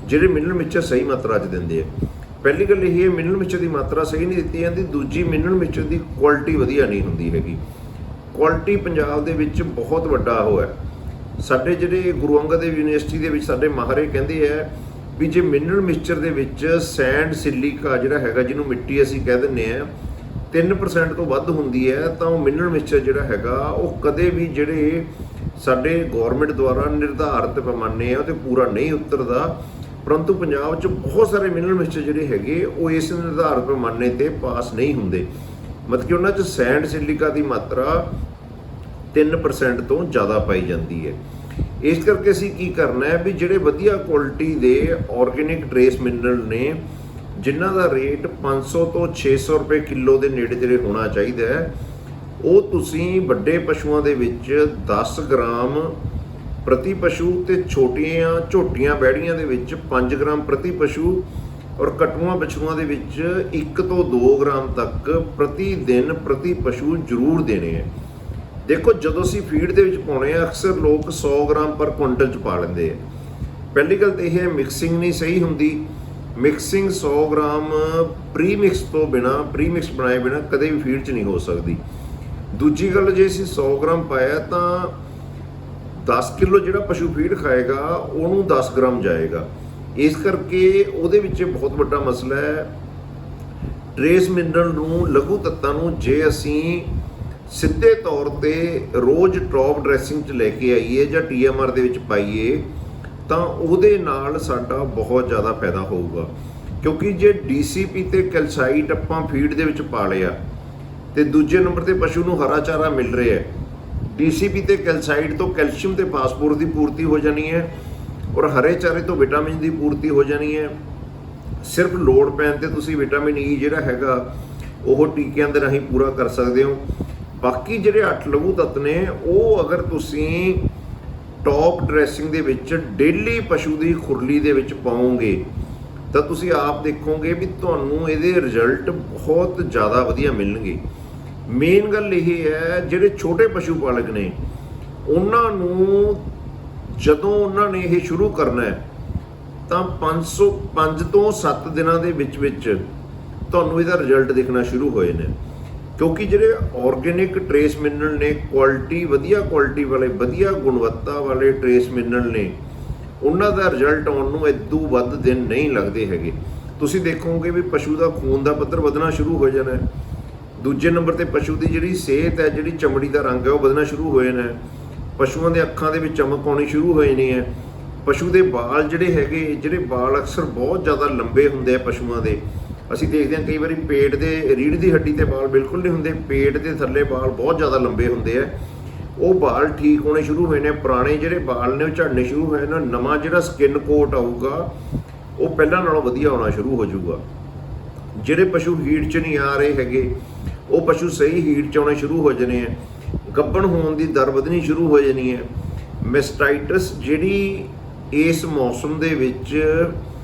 ਜਿਹੜੇ ਮਿਨਰਲ ਮਿਕਸਚਰ ਸਹੀ ਮਾਤਰਾ 'ਚ ਦਿੰਦੇ ਆ। ਪਹਿਲੀ ਗੱਲ ਇਹ ਹੈ, ਮਿਨਰਲ ਮਿਕਸਚਰ ਦੀ ਮਾਤਰਾ ਸਹੀ ਨਹੀਂ ਦਿੱਤੀ ਜਾਂਦੀ। ਦੂਜੀ, ਮਿਨਰਲ ਮਿਕਸਚਰ ਦੀ ਕੁਆਲਿਟੀ ਵਧੀਆ ਨਹੀਂ ਹੁੰਦੀ ਹੈਗੀ। ਕੁਆਲਿਟੀ ਪੰਜਾਬ ਦੇ ਵਿੱਚ ਬਹੁਤ ਵੱਡਾ ਉਹ ਹੈ। ਸਾਡੇ ਜਿਹੜੇ ਗੁਰੂ ਅੰਗਦ ਦੇਵ ਯੂਨੀਵਰਸਿਟੀ ਦੇ ਵਿੱਚ ਸਾਡੇ ਮਾਹਰ ਕਹਿੰਦੇ ਆ ਵੀ ਜੇ ਮਿਨਰਲ ਮਿਕਸਚਰ ਦੇ ਵਿੱਚ ਸੈਂਡ ਸਿਲੀਕਾ ਜਿਹੜਾ ਹੈਗਾ, ਜਿਹਨੂੰ ਮਿੱਟੀ ਅਸੀਂ ਕਹਿ ਦਿੰਦੇ ਆ, 3% ਤੋਂ ਵੱਧ ਹੁੰਦੀ ਹੈ ਤਾਂ ਉਹ ਮਿਨਰਲ ਮਿਕਸਚਰ ਜਿਹੜਾ ਹੈਗਾ ਉਹ ਕਦੇ ਵੀ ਜਿਹੜੇ ਸਾਡੇ ਗੌਰਮੈਂਟ ਦੁਆਰਾ ਨਿਰਧਾਰਿਤ ਪੈਮਾਨੇ ਆ ਉਹ 'ਤੇ ਪੂਰਾ ਨਹੀਂ ਉਤਰਦਾ। ਪਰੰਤੂ ਪੰਜਾਬ 'ਚ ਬਹੁਤ ਸਾਰੇ ਮਿਨਰਲ ਮਿਕਸਚਰ ਜਿਹੜੇ ਹੈਗੇ ਉਹ ਇਸ ਨਿਰਧਾਰਿਤ ਪੈਮਾਨੇ 'ਤੇ ਪਾਸ ਨਹੀਂ ਹੁੰਦੇ। ਮਤਲਬ ਕਿ ਉਹਨਾਂ 'ਚ ਸੈਂਡ ਸਿਲੀਕਾ ਦੀ ਮਾਤਰਾ 3% ਤੋਂ ਜ਼ਿਆਦਾ ਪਾਈ ਜਾਂਦੀ ਹੈ। ਇਸ ਕਰਕੇ ਅਸੀਂ ਕੀ ਕਰਨਾ ਹੈ ਵੀ ਜਿਹੜੇ ਵਧੀਆ ਕੁਆਲਿਟੀ ਦੇ ਆਰਗੈਨਿਕ ਟਰੇਸ ਮਿਨਰਲ ਨੇ, ਜਿਨ੍ਹਾਂ ਦਾ ਰੇਟ 500 ਤੋਂ 600 ਰੁਪਏ ਕਿਲੋ ਦੇ ਨੇੜੇ ਤੇੜੇ ਹੋਣਾ ਚਾਹੀਦਾ ਹੈ, ਉਹ ਤੁਸੀਂ ਵੱਡੇ ਪਸ਼ੂਆਂ ਦੇ ਵਿੱਚ 10 ਗ੍ਰਾਮ ਪ੍ਰਤੀ ਪਸ਼ੂ ਤੇ ਛੋਟੀਆਂ ਝੋਟੀਆਂ ਬੈੜੀਆਂ ਦੇ ਵਿੱਚ 5 ਗ੍ਰਾਮ ਪ੍ਰਤੀ ਪਸ਼ੂ ਔਰ ਕਟੂਆਂ ਬਛੂਆਂ ਦੇ ਵਿੱਚ 1 ਤੋਂ 2 ਗ੍ਰਾਮ ਤੱਕ ਪ੍ਰਤੀ ਦਿਨ ਪ੍ਰਤੀ ਪਸ਼ੂ ਜ਼ਰੂਰ ਦੇਣੇ ਹੈ। ਦੇਖੋ, ਜਦੋਂ ਅਸੀਂ ਫੀਡ ਦੇ ਵਿੱਚ ਪਾਉਣੇ ਆ, ਅਕਸਰ ਲੋਕ 100 ਗ੍ਰਾਮ ਪਰ ਕੁਇੰਟਲ 'ਚ ਪਾ ਲੈਂਦੇ ਆ। ਪਹਿਲੀ ਗੱਲ ਤਾਂ ਇਹ ਹੈ, ਮਿਕਸਿੰਗ ਨਹੀਂ ਸਹੀ ਹੁੰਦੀ। ਮਿਕਸਿੰਗ 100 ਗ੍ਰਾਮ ਪ੍ਰੀਮਿਕਸ ਬਣਾਏ ਬਿਨਾ ਕਦੇ ਵੀ ਫੀਡ 'ਚ ਨਹੀਂ ਹੋ ਸਕਦੀ। ਦੂਜੀ ਗੱਲ, ਜੇ ਅਸੀਂ 100 ਗ੍ਰਾਮ ਪਾਇਆ ਤਾਂ 10 ਕਿਲੋ ਜਿਹੜਾ ਪਸ਼ੂ ਫੀਡ ਖਾਏਗਾ ਉਹਨੂੰ 10 ਗ੍ਰਾਮ ਜਾਏਗਾ। ਇਸ ਕਰਕੇ ਉਹਦੇ ਵਿੱਚ ਬਹੁਤ ਵੱਡਾ ਮਸਲਾ ਹੈ। ਟਰੇਸ ਮਿਨਰਲ ਨੂੰ, ਲਘੂ ਤੱਤਾਂ ਨੂੰ ਜੇ ਅਸੀਂ ਸਿੱਧੇ ਤੌਰ ਤੇ ਰੋਜ਼ ਟੌਪ ਡਰੈਸਿੰਗ 'ਚ ਲੈ ਕੇ ਆਈਏ ਜਾਂ TMR ਦੇ ਵਿੱਚ ਪਾਈਏ ਤਾਂ ਉਹਦੇ ਨਾਲ ਸਾਡਾ ਬਹੁਤ ਜ਼ਿਆਦਾ ਫਾਇਦਾ ਹੋਊਗਾ। ਕਿਉਂਕਿ ਜੇ DCP ਤੇ ਕੈਲਸਾਈਟ ਆਪਾਂ ਫੀਡ ਦੇ ਵਿੱਚ ਪਾ ਲਿਆ ਤੇ ਦੂਜੇ ਨੰਬਰ ਤੇ ਪਸ਼ੂ ਨੂੰ ਹਰਾ ਚਾਰਾ ਮਿਲ ਰਿਹਾ ਹੈ, DCP ਤੇ ਕੈਲਸਾਈਟ ਤੋਂ ਕੈਲਸ਼ੀਅਮ ਤੇ ਫਾਸਫੋਰਸ ਦੀ ਪੂਰਤੀ ਹੋ ਜਾਣੀ ਹੈ ਔਰ ਹਰੇ ਚਾਰੇ ਤੋਂ ਵਿਟਾਮਿਨ ਦੀ ਪੂਰਤੀ ਹੋ ਜਾਣੀ ਹੈ। ਸਿਰਫ ਲੋੜ ਪੈਣ ਤੇ ਤੁਸੀਂ ਵਿਟਾਮਿਨ E ਜਿਹੜਾ ਹੈਗਾ ਉਹ ਟੀਕਿਆਂ ਦੇ ਰਾਹੀਂ ਪੂਰਾ ਕਰ ਸਕਦੇ ਹੋ। ਬਾਕੀ ਜਿਹੜੇ 8 ਲਘੂ ਤੱਤ ਨੇ ਉਹ ਅਗਰ ਤੁਸੀਂ ਟੌਪ ਡਰੈਸਿੰਗ ਦੇ ਵਿੱਚ ਡੇਲੀ ਪਸ਼ੂ ਦੀ ਖੁਰਲੀ ਦੇ ਵਿੱਚ ਪਾਓਗੇ ਤਾਂ ਤੁਸੀਂ ਆਪ ਦੇਖੋਗੇ ਵੀ ਤੁਹਾਨੂੰ ਇਹਦੇ ਰਿਜ਼ਲਟ ਬਹੁਤ ਜ਼ਿਆਦਾ ਵਧੀਆ ਮਿਲਣਗੇ। ਮੇਨ ਗੱਲ ਇਹ ਹੈ, ਜਿਹੜੇ ਛੋਟੇ ਪਸ਼ੂ ਪਾਲਕ ਨੇ ਉਹਨਾਂ ਨੂੰ ਜਦੋਂ ਉਹਨਾਂ ਨੇ ਇਹ ਸ਼ੁਰੂ ਕਰਨਾ ਹੈ ਤਾਂ 5 ਤੋਂ 7 ਦਿਨਾਂ ਦੇ ਵਿੱਚ ਤੁਹਾਨੂੰ ਇਹਦਾ ਰਿਜ਼ਲਟ ਦਿਖਣਾ ਸ਼ੁਰੂ ਹੋਏ ਨੇ। ਕਿਉਂਕਿ ਜਿਹੜੇ ਆਰਗੈਨਿਕ ਟਰੇਸ ਮਿਨਰਲ ਨੇ, ਵਧੀਆ ਕੁਆਲਿਟੀ ਵਾਲੇ, ਵਧੀਆ ਗੁਣਵੱਤਾ ਵਾਲੇ ਟਰੇਸ ਮਿਨਰਲ ਨੇ, ਉਹਨਾਂ ਦਾ ਰਿਜ਼ਲਟ ਆਉਣ ਨੂੰ ਇਦੋਂ ਵੱਧ ਦਿਨ ਨਹੀਂ ਲੱਗਦੇ ਹੈਗੇ। ਤੁਸੀਂ ਦੇਖੋਗੇ ਵੀ ਪਸ਼ੂ ਦਾ ਖੂਨ ਦਾ ਪੱਧਰ ਵਧਣਾ ਸ਼ੁਰੂ ਹੋ ਜਾਣਾ ਹੈ। ਦੂਜੇ ਨੰਬਰ ਤੇ ਪਸ਼ੂ ਦੀ ਜਿਹੜੀ ਸਿਹਤ ਹੈ, ਜਿਹੜੀ ਚਮੜੀ ਦਾ ਰੰਗ ਹੈ ਉਹ ਵਧਣਾ ਸ਼ੁਰੂ ਹੋ ਜਾਣਾ ਹੈ। ਪਸ਼ੂਆਂ ਦੇ ਅੱਖਾਂ ਦੇ ਵਿੱਚ ਚਮਕ ਆਉਣੀ ਸ਼ੁਰੂ ਹੋ ਜਾਣੀ ਹੈ। ਪਸ਼ੂ ਦੇ ਵਾਲ ਜਿਹੜੇ ਵਾਲ ਅਕਸਰ ਬਹੁਤ ਜ਼ਿਆਦਾ ਲੰਬੇ ਹੁੰਦੇ ਆ ਪਸ਼ੂਆਂ ਦੇ। ਅਸੀਂ ਦੇਖਦੇ ਹਾਂ ਕਈ ਵਾਰੀ ਪੇਟ ਦੇ ਰੀੜ੍ਹ ਦੀ ਹੱਡੀ ਤੇ ਵਾਲ ਬਿਲਕੁਲ ਨਹੀਂ ਹੁੰਦੇ, ਪੇਟ ਦੇ ਥੱਲੇ ਵਾਲ ਬਹੁਤ ਜ਼ਿਆਦਾ ਲੰਬੇ ਹੁੰਦੇ ਆ। ਉਹ ਵਾਲ ਠੀਕ ਹੋਣੇ ਸ਼ੁਰੂ ਹੋਏ ਨੇ। ਪੁਰਾਣੇ ਜਿਹੜੇ ਵਾਲ ਨੇ ਉਹ ਝੜਨੇ ਸ਼ੁਰੂ ਹੋਏ ਨੇ। ਨਵਾਂ ਜਿਹੜਾ ਸਕਿਨ ਕੋਟ ਆਊਗਾ ਉਹ ਪਹਿਲਾਂ ਨਾਲੋਂ ਵਧੀਆ ਆਉਣਾ ਸ਼ੁਰੂ ਹੋ ਜਾਊਗਾ। ਜਿਹੜੇ ਪਸ਼ੂ ਹੀਟ 'ਚ ਨਹੀਂ ਆ ਰਹੇ ਹੈਗੇ ਉਹ ਪਸ਼ੂ ਸਹੀ ਹੀਟ 'ਚ ਆਉਣੇ ਸ਼ੁਰੂ ਹੋ ਜਾਣੇ ਆ। ਗੱਭਣ ਹੋਣ ਦੀ ਦਰ ਵਧਣੀ ਸ਼ੁਰੂ ਹੋ ਜਾਣੀ ਹੈ। ਮੈਸਟਾਈਟਸ ਜਿਹੜੀ ਇਸ ਮੌਸਮ ਦੇ ਵਿੱਚ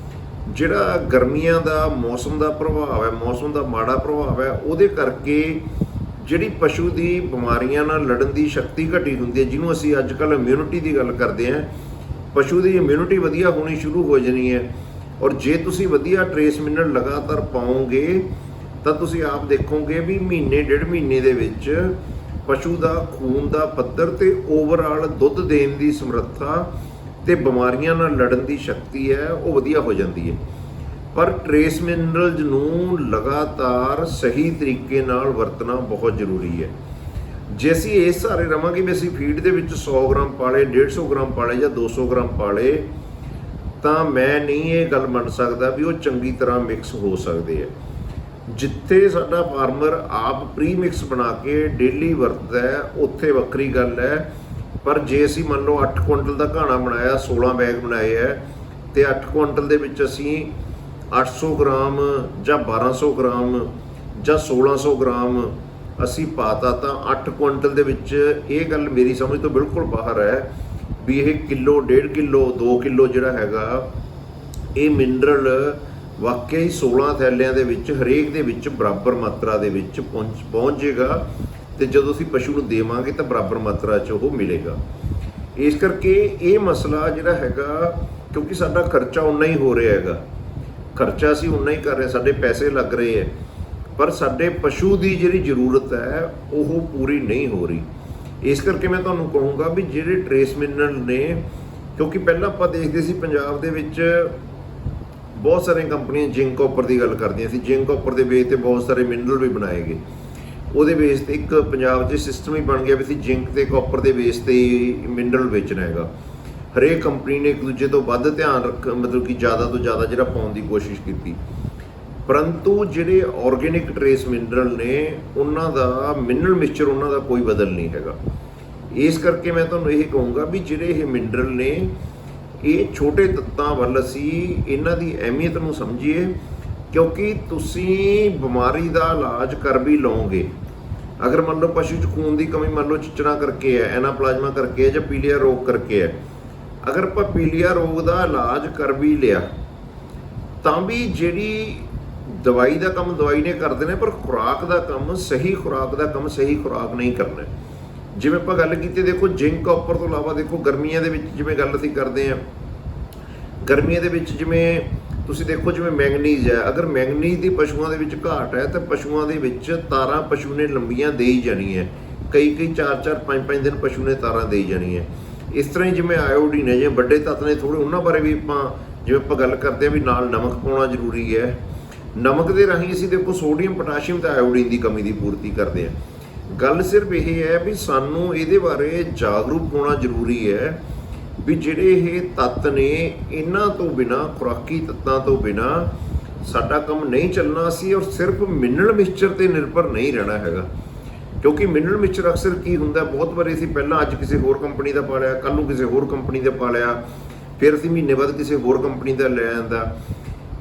ਜਿਹੜਾ ਗਰਮੀਆਂ ਦਾ ਮੌਸਮ ਦਾ ਪ੍ਰਭਾਵ ਹੈ, ਮੌਸਮ ਦਾ ਮਾੜਾ ਪ੍ਰਭਾਵ ਹੈ, ਉਹਦੇ ਕਰਕੇ ਜਿਹੜੀ ਪਸ਼ੂ ਦੀ ਬਿਮਾਰੀਆਂ ਨਾਲ ਲੜਨ ਦੀ ਸ਼ਕਤੀ ਘਟੀ ਹੁੰਦੀ ਹੈ, ਜਿਹਨੂੰ ਅਸੀਂ ਅੱਜ ਕੱਲ੍ਹ ਇਮਿਊਨਿਟੀ ਦੀ ਗੱਲ ਕਰਦੇ ਹਾਂ। ਪਸ਼ੂ ਦੀ ਇਮਿਊਨਿਟੀ ਵਧੀਆ ਹੋਣੀ ਸ਼ੁਰੂ ਹੋ ਜਾਣੀ ਹੈ। ਔਰ ਜੇ ਤੁਸੀਂ ਵਧੀਆ ਟਰੇਸ ਮਿਨਰਲ ਲਗਾਤਾਰ ਪਾਓਗੇ ਤਾਂ ਤੁਸੀਂ ਆਪ ਦੇਖੋਗੇ ਵੀ ਮਹੀਨੇ ਡੇਢ ਮਹੀਨੇ ਦੇ ਵਿੱਚ ਪਸ਼ੂ ਦਾ ਖੂਨ ਦਾ ਪੱਧਰ ਤੇ ਓਵਰਆਲ ਦੁੱਧ ਦੇਣ ਦੀ ਸਮਰੱਥਾ ਤੇ ਬਿਮਾਰੀਆਂ ਨਾਲ ਲੜਨ ਦੀ ਸ਼ਕਤੀ ਹੈ ਉਹ ਵਧੀਆ ਹੋ ਜਾਂਦੀ ਹੈ। ਪਰ ਟਰੇਸ ਮਿਨਰਲਸ ਨੂੰ ਲਗਾਤਾਰ ਸਹੀ ਤਰੀਕੇ ਨਾਲ ਵਰਤਣਾ ਬਹੁਤ ਜ਼ਰੂਰੀ ਹੈ। ਜੇ ਅਸੀਂ ਇਸ ਸਾਰੇ ਰਵਾਂਗੇ ਵੀ ਅਸੀਂ ਫੀਡ ਦੇ ਵਿੱਚ 100 ਗ੍ਰਾਮ ਪਾਲੇ, 150 ਗ੍ਰਾਮ ਪਾਲੇ ਜਾਂ 200 ਗ੍ਰਾਮ ਪਾਲੇ, ਤਾਂ ਮੈਂ ਨਹੀਂ ਇਹ ਗੱਲ ਮੰਨ ਸਕਦਾ ਵੀ ਉਹ ਚੰਗੀ ਤਰ੍ਹਾਂ ਮਿਕਸ ਹੋ ਸਕਦੇ ਆ। ਜਿੱਥੇ ਸਾਡਾ ਫਾਰਮਰ ਆਪ ਪ੍ਰੀ ਮਿਕਸ ਬਣਾ ਕੇ ਡੇਲੀ ਵਰਤਦਾ ਹੈ ਉੱਥੇ ਵੱਖਰੀ ਗੱਲ ਹੈ। ਪਰ ਜੇ ਅਸੀਂ ਮੰਨ ਲਓ 8 ਕੁਇੰਟਲ ਦਾ ਘਾਣਾ ਬਣਾਇਆ, 16 ਬੈਗ ਬਣਾਏ ਹੈ ਤੇ 8 ਕੁਇੰਟਲ ਦੇ ਵਿੱਚ ਅਸੀਂ 800 ਗ੍ਰਾਮ ਜਾਂ 1200 ਗ੍ਰਾਮ ਜਾਂ 1600 ਗ੍ਰਾਮ ਅਸੀਂ ਪਾਤਾ, ਤਾਂ 8 ਕੁਇੰਟਲ ਦੇ ਵਿੱਚ ਇਹ ਗੱਲ ਮੇਰੀ ਸਮਝ ਤੋਂ ਬਿਲਕੁਲ ਬਾਹਰ ਹੈ ਵੀ ਇਹ ਕਿਲੋ, 1.5 ਕਿਲੋ, 2 ਕਿਲੋ ਜਿਹੜਾ ਹੈਗਾ ਇਹ ਮਿਨਰਲ ਵਾਕਿਆ ਹੀ 16 ਥੈਲਿਆਂ ਦੇ ਵਿੱਚ ਹਰੇਕ ਦੇ ਵਿੱਚ ਬਰਾਬਰ ਮਾਤਰਾ ਦੇ ਵਿੱਚ ਪਹੁੰਚ ਜਾਏਗਾ ਤੇ ਜਦੋਂ ਅਸੀਂ ਪਸ਼ੂ ਨੂੰ ਦੇਵਾਂਗੇ ਤਾਂ ਬਰਾਬਰ ਮਾਤਰਾ 'ਚ ਉਹ ਮਿਲੇਗਾ। ਇਸ ਕਰਕੇ ਇਹ ਮਸਲਾ ਜਿਹੜਾ ਹੈਗਾ, ਕਿਉਂਕਿ ਸਾਡਾ ਖਰਚਾ ਉਨਾ ਹੀ ਹੋ ਰਿਹਾ ਹੈਗਾ, ਖਰਚਾ ਅਸੀਂ ਉਨਾ ਹੀ ਕਰ ਰਹੇ, ਸਾਡੇ ਪੈਸੇ ਲੱਗ ਰਹੇ ਹੈ, ਪਰ ਸਾਡੇ ਪਸ਼ੂ ਦੀ ਜਿਹੜੀ ਜ਼ਰੂਰਤ ਹੈ ਉਹ ਪੂਰੀ ਨਹੀਂ ਹੋ ਰਹੀ। ਇਸ ਕਰਕੇ ਮੈਂ ਤੁਹਾਨੂੰ ਕਹੂੰਗਾ ਵੀ ਜਿਹੜੇ ਟਰੇਸ ਮਿਨਰਲ ਨੇ, ਕਿਉਂਕਿ ਪਹਿਲਾਂ ਆਪਾਂ ਦੇਖਦੇ ਸੀ ਪੰਜਾਬ ਦੇ ਵਿੱਚ ਬਹੁਤ ਸਾਰੀਆਂ ਕੰਪਨੀਆਂ ਜਿੰਕ ਕਾਪਰ ਦੀ ਗੱਲ ਕਰਦੀਆਂ ਸੀ, ਜਿੰਕ ਕਾਪਰ ਦੇ ਬੇਸ ਤੇ ਬਹੁਤ ਸਾਰੇ ਮਿਨਰਲ ਵੀ ਬਣਾਏ ਗਏ। ਉਹਦੇ ਬੇਸ ਤੇ ਇੱਕ ਪੰਜਾਬ 'ਚ ਸਿਸਟਮ ਹੀ ਬਣ ਗਿਆ ਵੀ ਅਸੀਂ ਜਿੰਕ ਤੇ ਕਾਪਰ ਦੇ ਬੇਸ ਤੇ ਮਿਨਰਲ ਵੇਚਣਾ ਹੈਗਾ। ਹਰੇਕ ਕੰਪਨੀ ਨੇ ਇੱਕ ਦੂਜੇ ਤੋਂ ਵੱਧ ਧਿਆਨ ਮਤਲਬ ਕਿ ਜ਼ਿਆਦਾ ਤੋਂ ਜ਼ਿਆਦਾ ਜਿਹੜਾ ਪਾਉਣ ਦੀ ਕੋਸ਼ਿਸ਼ ਕੀਤੀ, ਪਰੰਤੂ ਜਿਹੜੇ ਆਰਗੈਨਿਕ ਟਰੇਸ ਮਿਨਰਲ ਨੇ ਉਹਨਾਂ ਦਾ ਮਿਨਰਲ ਮਿਕਸਚਰ ਉਹਨਾਂ ਦਾ ਕੋਈ ਬਦਲ ਨਹੀਂ ਹੈਗਾ। ਇਸ ਕਰਕੇ ਮੈਂ ਤੁਹਾਨੂੰ ਇਹ ਕਹੂੰਗਾ ਵੀ ਜਿਹੜੇ ਇਹ ਮਿਨਰਲ ਨੇ ਇਹ ਛੋਟੇ ਤੱਤਾਂ ਵੱਲ ਅਸੀਂ ਇਹਨਾਂ ਦੀ ਅਹਿਮੀਅਤ ਨੂੰ ਸਮਝੀਏ, ਕਿਉਂਕਿ ਤੁਸੀਂ ਬਿਮਾਰੀ ਦਾ ਇਲਾਜ ਕਰ ਵੀ ਲਓਗੇ। ਅਗਰ ਮੰਨ ਲਓ ਪਸ਼ੂ 'ਚ ਖੂਨ ਦੀ ਕਮੀ ਮੰਨ ਲਓ ਚਿਚੜਾਂ ਕਰਕੇ ਹੈ, ਐਨਾਪਲਾਜ਼ਮਾ ਕਰਕੇ ਹੈ ਜਾਂ ਪੀਲੀਆ ਰੋਗ ਕਰਕੇ ਹੈ, ਅਗਰ ਆਪਾਂ ਪੀਲੀਆ ਰੋਗ ਦਾ ਇਲਾਜ ਕਰ ਵੀ ਲਿਆ ਤਾਂ ਵੀ ਜਿਹੜੀ ਦਵਾਈ ਦਾ ਕੰਮ ਦਵਾਈ ਨੇ ਕਰਦੇ ਨੇ, ਪਰ ਖੁਰਾਕ ਦਾ ਕੰਮ, ਸਹੀ ਖੁਰਾਕ ਦਾ ਕੰਮ ਸਹੀ ਖੁਰਾਕ ਨਹੀਂ ਕਰਨਾ। ਜਿਵੇਂ ਆਪਾਂ ਗੱਲ ਕੀਤੀ, ਦੇਖੋ ਜਿੰਕ ਕਾਪਰ ਤੋਂ ਇਲਾਵਾ ਦੇਖੋ ਗਰਮੀਆਂ ਦੇ ਵਿੱਚ ਜਿਵੇਂ ਗੱਲ ਅਸੀਂ ਕਰਦੇ ਹਾਂ, ਗਰਮੀਆਂ ਦੇ ਵਿੱਚ ਜਿਵੇਂ ਤੁਸੀਂ ਦੇਖੋ ਜਿਵੇਂ ਮੈਂਗਨੀਜ਼ ਹੈ, ਅਗਰ ਮੈਂਗਨੀਜ਼ ਦੀ ਪਸ਼ੂਆਂ ਦੇ ਵਿੱਚ ਘਾਟ ਹੈ ਤਾਂ ਪਸ਼ੂਆਂ ਦੇ ਵਿੱਚ ਤਾਰਾਂ ਪਸ਼ੂ ਨੇ ਲੰਬੀਆਂ ਦੇ ਹੀ ਜਾਣੀਆਂ, ਕਈ 4-4 5-5 ਦਿਨ ਪਸ਼ੂ ਨੇ ਤਾਰਾਂ ਦੇ ਹੀ ਜਾਣੀਆਂ। ਇਸ ਤਰ੍ਹਾਂ ਹੀ ਜਿਵੇਂ ਆਇਓਡੀਨ ਹੈ, ਜਿਵੇਂ ਵੱਡੇ ਤੱਤ ਨੇ ਥੋੜ੍ਹੇ, ਉਹਨਾਂ ਬਾਰੇ ਵੀ ਜਿਵੇਂ ਆਪਾਂ ਗੱਲ ਕਰਦੇ ਹਾਂ ਵੀ ਨਾਲ ਨਮਕ ਪਾਉਣਾ ਜ਼ਰੂਰੀ ਹੈ। ਨਮਕ ਦੇ ਰਾਹੀਂ ਅਸੀਂ ਦੇਖੋ ਸੋਡੀਅਮ, ਪੋਟਾਸ਼ੀਅਮ ਤੇ ਆਇਓਡੀਨ ਦੀ ਕਮੀ ਦੀ ਪੂਰਤੀ ਕਰਦੇ ਹਾਂ। ਗੱਲ ਸਿਰਫ ਇਹ ਹੈ ਵੀ ਸਾਨੂੰ ਇਹਦੇ ਬਾਰੇ ਜਾਗਰੂਕ ਹੋਣਾ ਜ਼ਰੂਰੀ ਹੈ ਵੀ ਜਿਹੜੇ ਇਹ ਤੱਤ ਨੇ ਇਹਨਾਂ ਤੋਂ ਬਿਨਾਂ, ਖੁਰਾਕੀ ਤੱਤਾਂ ਤੋਂ ਬਿਨਾਂ ਸਾਡਾ ਕੰਮ ਨਹੀਂ ਚੱਲਣਾ ਸੀ। ਔਰ ਸਿਰਫ ਮਿਨਰਲ ਮਿਕਸਚਰ ਤੇ ਨਿਰਭਰ ਨਹੀਂ ਰਹਿਣਾ ਹੈਗਾ, ਕਿਉਂਕਿ ਮਿਨਰਲ ਮਿਕਸਚਰ ਅਕਸਰ ਕੀ ਹੁੰਦਾ, ਬਹੁਤ ਵਾਰੀ ਅਸੀਂ ਪਹਿਲਾਂ ਅੱਜ ਕਿਸੇ ਹੋਰ ਕੰਪਨੀ ਦਾ ਪਾ ਲਿਆ, ਕੱਲ੍ਹ ਨੂੰ ਕਿਸੇ ਹੋਰ ਕੰਪਨੀ ਦਾ ਪਾ ਲਿਆ, ਫਿਰ ਅਸੀਂ ਮਹੀਨੇ ਬਾਅਦ ਕਿਸੇ ਹੋਰ ਕੰਪਨੀ ਦਾ ਲੈ ਆਂਦਾ।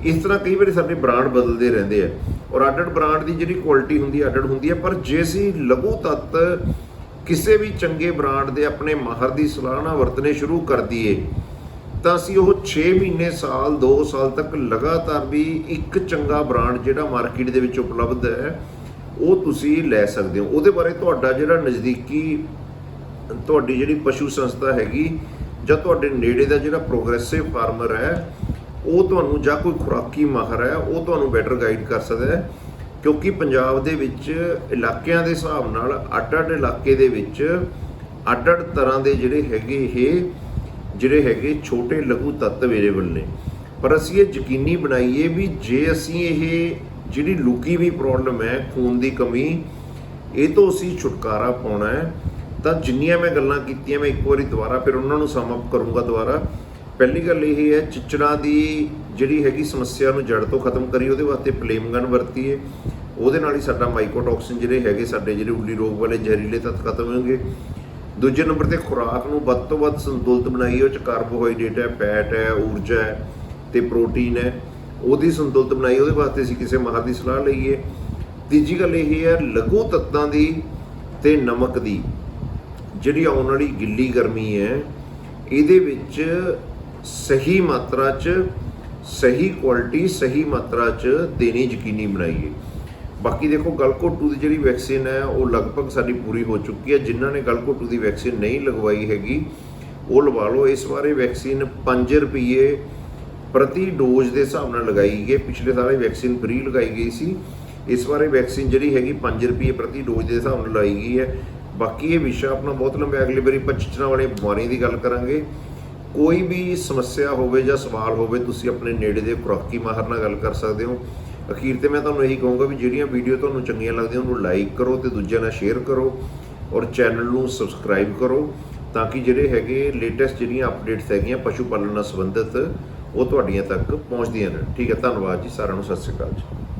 ਇਸ ਤਰ੍ਹਾਂ ਕਈ ਵਾਰੀ ਸਾਡੇ ਬ੍ਰਾਂਡ ਬਦਲਦੇ ਰਹਿੰਦੇ ਆ ਔਰ ਅੱਡ-ਅੱਡ ਬ੍ਰਾਂਡ ਦੀ ਜਿਹੜੀ ਕੁਆਲਿਟੀ ਹੁੰਦੀ ਹੈ ਅੱਡ-ਅੱਡ ਹੁੰਦੀ ਹੈ। ਪਰ ਜੇ ਅਸੀਂ ਲਘੂ ਤੱਤ ਕਿਸੇ ਵੀ ਚੰਗੇ ਬ੍ਰਾਂਡ ਦੇ ਆਪਣੇ ਮਾਹਰ ਦੀ ਸਲਾਹ ਨਾਲ ਵਰਤਣੇ ਸ਼ੁਰੂ ਕਰ ਦਈਏ ਤਾਂ ਅਸੀਂ ਉਹ 6 ਮਹੀਨੇ, ਸਾਲ, 2 ਸਾਲ ਤੱਕ ਲਗਾਤਾਰ ਵੀ ਇੱਕ ਚੰਗਾ ਬ੍ਰਾਂਡ ਜਿਹੜਾ ਮਾਰਕੀਟ ਦੇ ਵਿੱਚ ਉਪਲਬਧ ਹੈ ਉਹ ਤੁਸੀਂ ਲੈ ਸਕਦੇ ਹੋ। ਉਹਦੇ ਬਾਰੇ ਤੁਹਾਡਾ ਜਿਹੜਾ ਨਜ਼ਦੀਕੀ ਤੁਹਾਡੀ ਜਿਹੜੀ ਪਸ਼ੂ ਸੰਸਥਾ ਹੈਗੀ ਜਾਂ ਤੁਹਾਡੇ ਨੇੜੇ ਦਾ ਜਿਹੜਾ ਪ੍ਰੋਗਰੈਸਿਵ ਫਾਰਮਰ ਹੈ ਉਹ ਤੁਹਾਨੂੰ, ਜਾਂ ਕੋਈ ਖੁਰਾਕੀ ਮਾਹਰ ਹੈ ਉਹ ਤੁਹਾਨੂੰ ਬੈਟਰ ਗਾਈਡ ਕਰ ਸਕਦਾ ਹੈ। ਕਿਉਂਕਿ ਪੰਜਾਬ ਦੇ ਵਿੱਚ ਇਲਾਕਿਆਂ ਦੇ ਹਿਸਾਬ ਨਾਲ ਅੱਡ-ਅੱਡ ਇਲਾਕੇ ਦੇ ਵਿੱਚ ਅੱਡ-ਅੱਡ ਤਰ੍ਹਾਂ ਦੇ ਜਿਹੜੇ ਹੈਗੇ ਛੋਟੇ ਲਘੂ ਤੱਤ ਅਵੇਲੇਬਲ ਨੇ। ਪਰ ਅਸੀਂ ਇਹ ਯਕੀਨੀ ਬਣਾਈਏ ਵੀ ਜੇ ਅਸੀਂ ਇਹ ਜਿਹੜੀ ਲੁਕੀ ਵੀ ਪ੍ਰੋਬਲਮ ਹੈ ਖੂਨ ਦੀ ਕਮੀ, ਇਹ ਤੋਂ ਅਸੀਂ ਛੁਟਕਾਰਾ ਪਾਉਣਾ ਹੈ ਤਾਂ ਜਿੰਨੀਆਂ ਮੈਂ ਗੱਲਾਂ ਕੀਤੀਆਂ ਮੈਂ ਇੱਕ ਵਾਰੀ ਦੁਬਾਰਾ ਫਿਰ ਉਹਨਾਂ ਨੂੰ ਸਮ ਅਪ ਕਰੂੰਗਾ ਦੁਬਾਰਾ। ਪਹਿਲੀ ਗੱਲ ਇਹ ਹੈ, ਚਿਚੜਾਂ ਦੀ ਜਿਹੜੀ ਹੈਗੀ ਸਮੱਸਿਆ ਨੂੰ ਜੜ ਤੋਂ ਖਤਮ ਕਰੀ, ਉਹਦੇ ਵਾਸਤੇ ਫਲੇਮਗਨ ਵਰਤੀਏ, ਉਹਦੇ ਨਾਲ ਹੀ ਸਾਡਾ ਮਾਈਕੋਟੌਕਸਿਨ ਜਿਹੜੇ ਹੈਗੇ ਸਾਡੇ ਜਿਹੜੇ ਉੱਲੀ ਰੋਗ ਵਾਲੇ ਜ਼ਹਿਰੀਲੇ ਤੱਤ ਖਤਮ ਹੋਣਗੇ। ਦੂਜੇ ਨੰਬਰ ਤੇ ਖੁਰਾਕ ਨੂੰ ਵੱਧ ਤੋਂ ਵੱਧ ਸੰਤੁਲਿਤ ਬਣਾਈਏ, ਉਹ 'ਚ ਕਾਰਬੋਹਾਈਡਰੇਟ ਹੈ, ਫੈਟ ਹੈ, ਊਰਜਾ ਹੈ ਤੇ ਪ੍ਰੋਟੀਨ ਹੈ, ਉਹਦੀ ਸੰਤੁਲਿਤ ਬਣਾਈ, ਉਹਦੇ ਵਾਸਤੇ ਅਸੀਂ ਕਿਸੇ ਮਾਹਰ ਦੀ ਸਲਾਹ ਲਈਏ। ਤੀਜੀ ਗੱਲ ਇਹ ਹੈ, ਲਘੂ ਤੱਤਾਂ ਦੀ ਤੇ ਨਮਕ ਦੀ ਜਿਹੜੀ ਆਉਣ ਵਾਲੀ ਗਿੱਲੀ ਗਰਮੀ ਹੈ ਇਹਦੇ ਵਿੱਚ ਸਹੀ ਮਾਤਰਾ 'ਚ, ਸਹੀ ਕੁਆਲਿਟੀ, ਸਹੀ ਮਾਤਰਾ 'ਚ ਦੇਣੀ ਯਕੀਨੀ ਬਣਾਈਏ। ਬਾਕੀ ਦੇਖੋ, ਗਲਘੋਟੂ ਦੀ ਜਿਹੜੀ ਵੈਕਸੀਨ ਹੈ ਉਹ ਲਗਭਗ ਸਾਡੀ ਪੂਰੀ ਹੋ ਚੁੱਕੀ ਹੈ। ਜਿਨ੍ਹਾਂ ਨੇ ਗਲਘੋਟੂ ਦੀ ਵੈਕਸੀਨ ਨਹੀਂ ਲਗਵਾਈ ਹੈਗੀ ਉਹ ਲਵਾ ਲਓ। ਇਸ ਵਾਰ ਇਹ ਵੈਕਸੀਨ 5 ਰੁਪਏ ਪ੍ਰਤੀ ਡੋਜ਼ ਦੇ ਹਿਸਾਬ ਨਾਲ ਲਗਾਈ ਗਈ। ਪਿਛਲੇ ਸਾਲ ਇਹ ਵੈਕਸੀਨ ਫ੍ਰੀ ਲਗਾਈ ਗਈ ਸੀ। ਇਸ ਵਾਰ ਇਹ ਵੈਕਸੀਨ ਜਿਹੜੀ ਹੈਗੀ 5 ਰੁਪਏ ਪ੍ਰਤੀ ਡੋਜ਼ ਦੇ ਹਿਸਾਬ ਨਾਲ ਲਾਈ ਗਈ ਹੈ। ਬਾਕੀ ਇਹ ਵਿਸ਼ਾ ਆਪਣਾ ਬਹੁਤ ਲੰਬਾ, ਅਗਲੀ ਵਾਰੀ ਆਪਾਂ ਚਿਚੜਾਂ ਵਾਲੀਆਂ ਬਿਮਾਰੀਆਂ ਦੀ ਗੱਲ ਕਰਾਂਗੇ। ਕੋਈ ਵੀ ਸਮੱਸਿਆ ਹੋਵੇ ਜਾਂ ਸਵਾਲ ਹੋਵੇ, ਤੁਸੀਂ ਆਪਣੇ ਨੇੜੇ ਦੇ ਖੁਰਾਕੀ ਮਾਹਰ ਨਾਲ ਗੱਲ ਕਰ ਸਕਦੇ ਹੋ। ਅਖੀਰ ਤੇ ਮੈਂ ਤੁਹਾਨੂੰ ਇਹੀ ਕਹੂੰਗਾ ਵੀ ਜਿਹੜੀਆਂ ਵੀਡੀਓ ਤੁਹਾਨੂੰ ਚੰਗੀਆਂ ਲੱਗਦੀਆਂ ਉਹਨੂੰ ਲਾਈਕ ਕਰੋ ਤੇ ਦੂਜਿਆਂ ਨਾਲ ਸ਼ੇਅਰ ਕਰੋ ਔਰ ਚੈਨਲ ਨੂੰ ਸਬਸਕ੍ਰਾਈਬ ਕਰੋ, ਤਾਂ ਕਿ ਜਿਹੜੇ ਹੈਗੇ ਲੇਟੈਸਟ ਜਿਹੜੀਆਂ ਅਪਡੇਟਸ ਹੈਗੀਆਂ ਪਸ਼ੂ ਪਾਲਣ ਨਾਲ ਸੰਬੰਧਿਤ ਉਹ ਤੁਹਾਡੀਆਂ ਤੱਕ ਪਹੁੰਚਦੀਆਂ ਰਹਿਣ। ਠੀਕ ਹੈ, ਧੰਨਵਾਦ ਜੀ ਸਾਰਿਆਂ ਨੂੰ, ਸਤਿ ਸ਼੍ਰੀ ਅਕਾਲ ਜੀ।